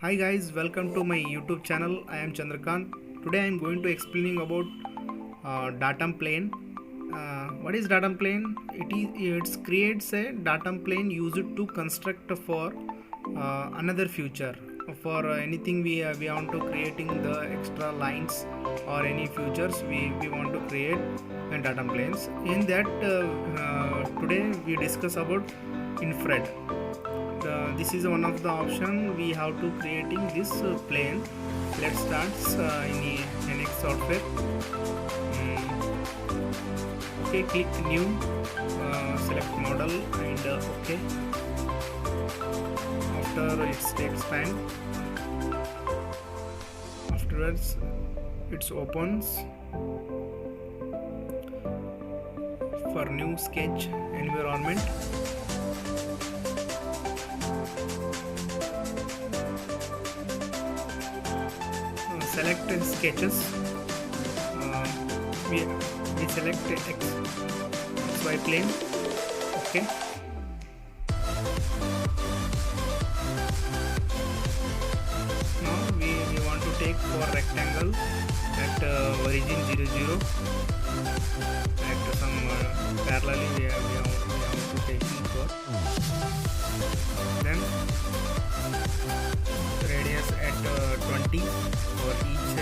Hi guys, welcome to my YouTube channel. I am Chandrakant. Today I am going to explaining about datum plane. What is datum plane? It creates a datum plane used to construct for another future. For anything we want to creating the extra lines or any futures we want to create and datum planes. In that today we discuss about Inferred. This is one of the option we have to creating this plane. Let's start in NX software. Okay, click new, select model and okay. After it takes time, afterwards it opens for new sketch environment. Select sketches. We select XY plane. Okay. Now we want to take for rectangle at origin 0 0 at some parallelly we have to take for. Then radius at 20 for each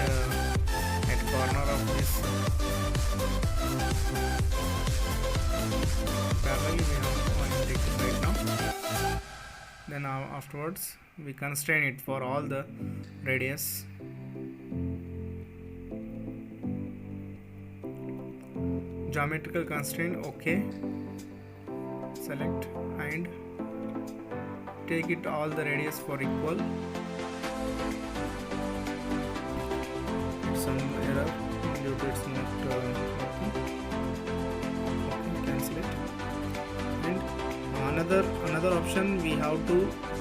at corner of this parallel. We have one take it right now. Then afterwards we constrain it for all the radius. Geometrical constraint. Okay, select and take it all the radius for equal. Some error due to it's not working. Okay, cancel it. And another option we have to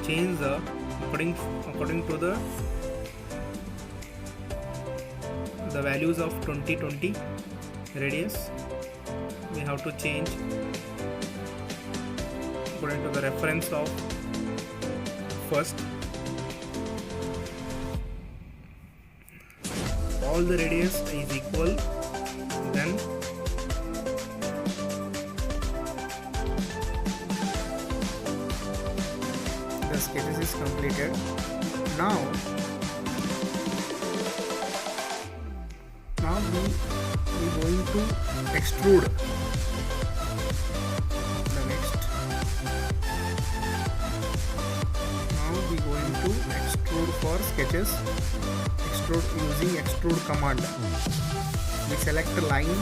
change the according to the values of 2020 radius. We have to change according to the reference of first. All the radius is equal, then the sketches is completed. Now we going to extrude the next. Now we going to extrude for sketches. Using extrude command, we select a line,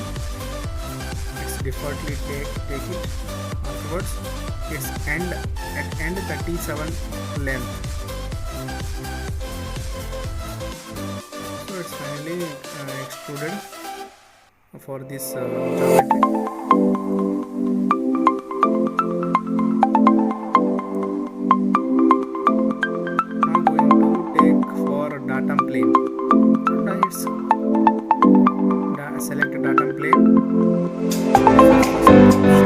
it's defaultly take it. Afterwards it's at end 37 length, so it's finally extruded for this geometry. Datum plane. Select datum plane. Select